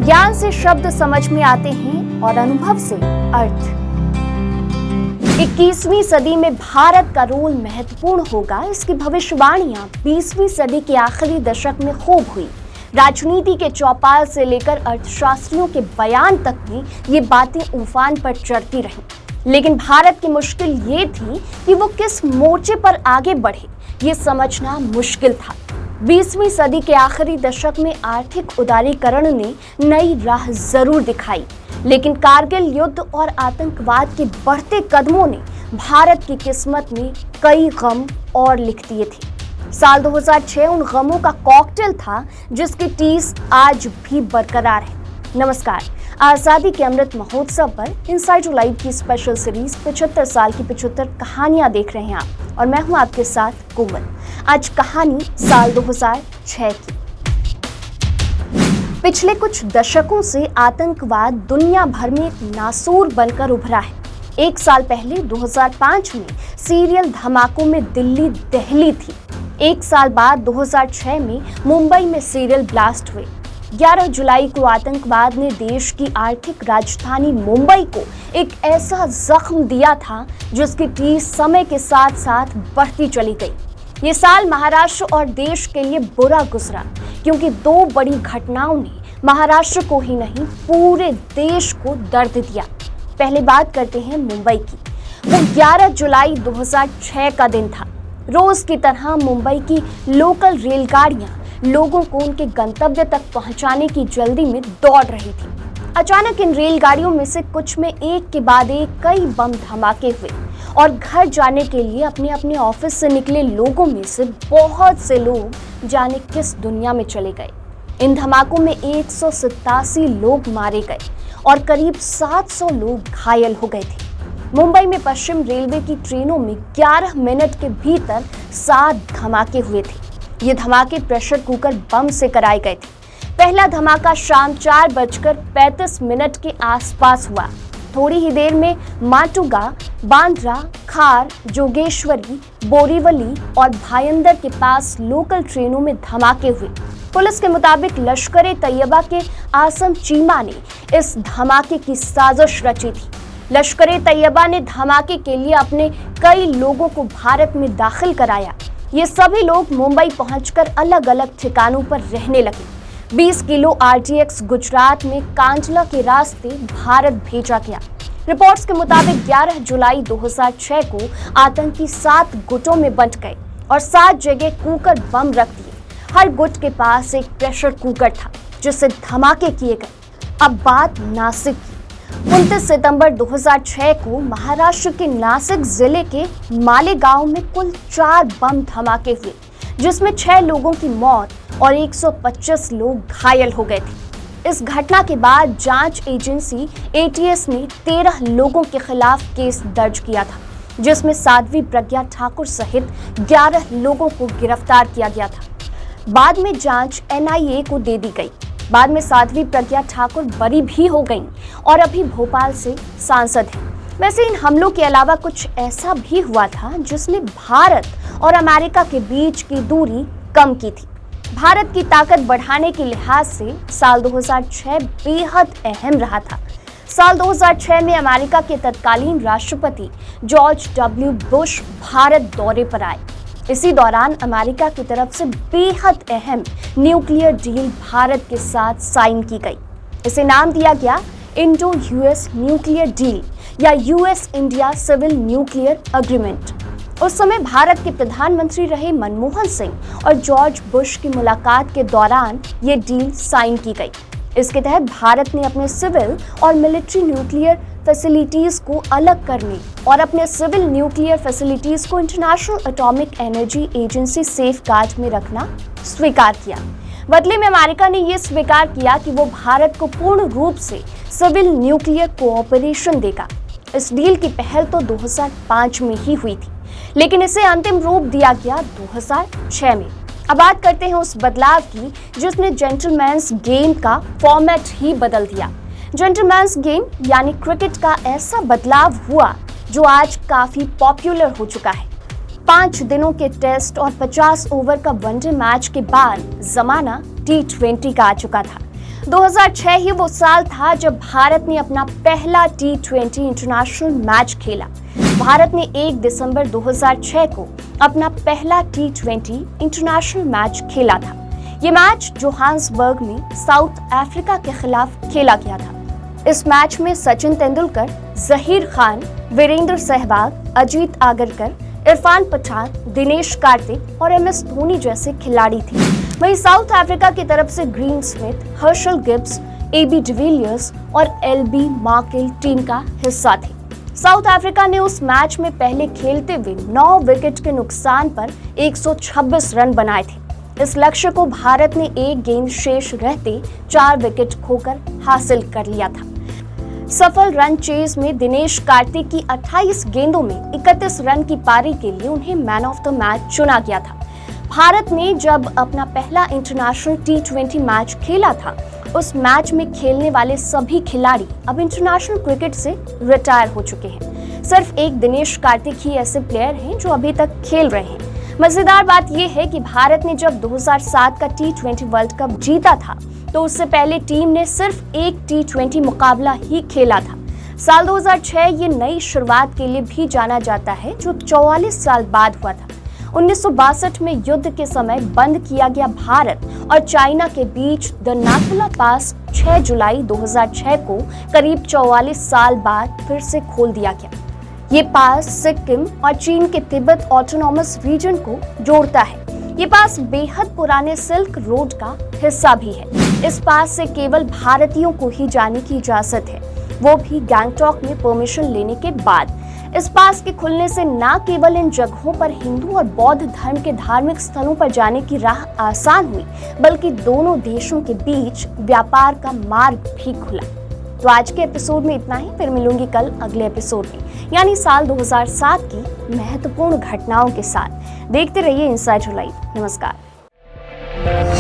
ज्ञान से शब्द समझ में आते हैं और अनुभव से अर्थ। 21वीं सदी में भारत का रोल महत्वपूर्ण होगा, इसकी भविष्यवाणियां 20वीं सदी के आखिरी दशक में खूब हुई। राजनीति के चौपाल से लेकर अर्थशास्त्रियों के बयान तक में ये बातें उफान पर चढ़ती रहीं। लेकिन भारत की मुश्किल ये थी कि वो किस मोर्चे पर आगे बढ़े, ये समझना मुश्किल था। 20वीं सदी के आखिरी दशक में आर्थिक उदारीकरण ने नई राह जरूर दिखाई, लेकिन कारगिल युद्ध और आतंकवाद के बढ़ते कदमों ने भारत की किस्मत में कई गम और लिख दिए थे। साल 2006 उन गमों का कॉकटेल था जिसकी टीस आज भी बरकरार है। नमस्कार, आज़ादी के अमृत महोत्सव पर इनसाइड लाइव की स्पेशल सीरीज 75 साल की 75 कहानियां देख रहे हैं आप, और मैं हूं आपके साथ कोमल। आज कहानी साल 2006 की। पिछले कुछ दशकों से आतंकवाद दुनिया भर में एक नासूर बनकर उभरा है। एक साल पहले 2005 में सीरियल धमाकों में दिल्ली दहली थी। एक साल बाद 2006 में मुंबई में सीरियल ब्लास्ट हुए। 11 जुलाई को आतंकवाद ने देश की आर्थिक राजधानी मुंबई को एक ऐसा जख्म दिया था जिसकी टीस समय के साथ साथ बढ़ती चली गई। ये साल महाराष्ट्र और देश के लिए बुरा गुजरा, क्योंकि दो बड़ी घटनाओं ने महाराष्ट्र को ही नहीं पूरे देश को दर्द दिया। पहले बात करते हैं मुंबई की। वो 11 जुलाई 2006 का दिन था। रोज की तरह मुंबई की लोकल रेलगाड़ियां लोगों को उनके गंतव्य तक पहुंचाने की जल्दी में दौड़ रही थी। अचानक इन रेलगाड़ियों में से कुछ में एक के बाद एक कई बम धमाके हुए और घर जाने के लिए अपने अपने ऑफिस से निकले लोगों में से बहुत से लोग जाने किस दुनिया में चले गए। इन धमाकों में 187 लोग मारे गए और करीब 700 लोग घायल हो गए थे। मुंबई में पश्चिम रेलवे की ट्रेनों में 11 मिनट के भीतर 7 धमाके हुए थे। ये धमाके प्रेशर कुकर बम से कराए गए थे। पहला धमाका शाम 4:35 के आसपास हुआ। थोड़ी ही देर में माटुंगा, बांद्रा, खार, जोगेश्वरी, बोरीवली और भायंदर के पास लोकल ट्रेनों में धमाके हुए। पुलिस के मुताबिक लश्कर-ए-तैयबा के आसम चीमा ने इस धमाके की साजिश रची थी। लश्कर-ए-तैयबा ने धमाके के लिए अपने कई लोगों को भारत में दाखिल कराया। ये सभी लोग मुंबई पहुंचकर अलग अलग ठिकानों पर रहने लगे। 20 किलो RTX गुजरात में कांचला के रास्ते भारत भेजा गया। रिपोर्ट्स के मुताबिक 11 जुलाई 2006 को आतंकी 7 गुटों में बंट गए और 7 जगह कुकर बम रख दिए। हर गुट के पास एक प्रेशर कुकर था जिससे धमाके किए गए। अब बात नासिक की। 29 सितंबर 2006 को महाराष्ट्र के नासिक जिले के मालेगांव में कुल 4 बम धमाके हुए, जिसमें 6 लोगों की मौत और 125 लोग घायल हो गए थे। इस घटना के बाद जांच एजेंसी ATS ने 13 लोगों के खिलाफ केस दर्ज किया था, जिसमें साध्वी प्रज्ञा ठाकुर सहित 11 लोगों को गिरफ्तार किया गया था। बाद में जांच NIA को दे दी गई। बाद में साध्वी प्रज्ञा ठाकुर बरी भी हो गईं और अभी भोपाल से सांसद हैं। वैसे इन हमलों के अलावा कुछ ऐसा भी हुआ था जिसने भारत और अमेरिका के बीच की दूरी कम की थी। भारत की ताकत बढ़ाने के लिहाज से साल 2006 बेहद अहम रहा था। साल 2006 में अमेरिका के तत्कालीन राष्ट्रपति जॉर्ज W. बुश भारत दौरे पर आए। इसी दौरान अमेरिका की तरफ से बेहद अहम न्यूक्लियर डील भारत के साथ साइन की गई। इसे नाम दिया गया इंडो US न्यूक्लियर डील या US India civil nuclear agreement. उस समय भारत के प्रधानमंत्री रहे मनमोहन सिंह और जॉर्ज बुश की मुलाकात के दौरान ये डील साइन की गई। इसके तहत भारत ने अपने सिविल और मिलिट्री न्यूक्लियर फैसिलिटीज को अलग करने और अपने सिविल न्यूक्लियर फैसिलिटीज को international atomic energy agency safeguard में रखना स्वीकार किया। बदले में अमेरिका ने यह स्वीकार किया कि वो भारत को पूर्ण रूप से सिविल न्यूक्लियर कोऑपरेशन देगा। इस डील की पहल तो 2005 में ही हुई थी, लेकिन इसे अंतिम रूप दिया गया 2006 में। अब बात करते हैं उस बदलाव की जिसने जेंटलमैन्स गेम का फॉर्मेट ही बदल दिया। जेंटलमैन्स गेम यानी क्रिकेट का ऐसा बदलाव हुआ जो आज काफी पॉपुलर हो चुका है। 5 दिनों के टेस्ट और 50 ओवर का वनडे मैच के बाद जमाना T20 का आ चुका था। 2006 ही वो साल था जब भारत ने अपना पहला T20 इंटरनेशनल मैच खेला। भारत ने 1 दिसंबर 2006 को अपना पहला T20 इंटरनेशनल मैच खेला था। ये मैच जोहान्सबर्ग में साउथ अफ्रीका के खिलाफ खेला गया था। इस मैच में सचिन तेंदुलकर, जहीर खान, वीरेंद्र सहवाग, अजीत आगरकर, इरफान पठान, दिनेश कार्तिक और MS धोनी जैसे खिलाड़ी थे। वहीं साउथ अफ्रीका की तरफ से Graeme Smith, Herschelle Gibbs, AB de Villiers और LB मार्केल टीम का हिस्सा थे। साउथ अफ्रीका ने उस मैच में पहले खेलते हुए 9 विकेट के नुकसान पर 126 रन बनाए थे। इस लक्ष्य को भारत ने एक गेंद शेष रहते 4 विकेट खोकर हासिल कर लिया था। सफल रन चेज में दिनेश कार्तिक की 28 गेंदों में 31 रन की पारी के लिए उन्हें मैन ऑफ द मैच चुना गया था। भारत ने जब अपना पहला इंटरनेशनल T20 मैच खेला था, उस मैच में खेलने वाले सभी खिलाड़ी अब इंटरनेशनल क्रिकेट से रिटायर हो चुके हैं। सिर्फ एक दिनेश कार्तिक ही ऐसे प्लेयर हैं जो अभी तक खेल रहे हैं। मजेदार बात यह है कि भारत ने जब 2007 का T20 वर्ल्ड कप जीता था, तो उससे पहले टीम ने सिर्फ एक T20 मुकाबला ही खेला था। साल 2006 ये नई शुरुआत के लिए भी जाना जाता है, जो 44 साल बाद हुआ था। 1962 में युद्ध के समय बंद किया गया भारत और चाइना के बीच द नाथुला पास 6 जुलाई 2006 को करीब 44 साल बाद फिर से खोल दिया गया। ये पास सिक्किम और चीन के तिब्बत ऑटोनॉमस रीजन को जोड़ता है। ये पास बेहद पुराने सिल्क रोड का हिस्सा भी है। इस पास से केवल भारतीयों को ही जाने की इजाजत है, वो भी गैंगटॉक में परमिशन लेने के बाद। इस पास के खुलने से न केवल इन जगहों पर हिंदू और बौद्ध धर्म के धार्मिक स्थलों पर जाने की राह आसान हुई, बल्कि दोनों देशों के बीच व्यापार का मार्ग भी खुला। तो आज के एपिसोड में इतना ही। फिर मिलूंगी कल अगले एपिसोड में, यानी साल 2007 की महत्वपूर्ण घटनाओं के साथ। देखते रहिए इनसाइड लाइव। नमस्कार।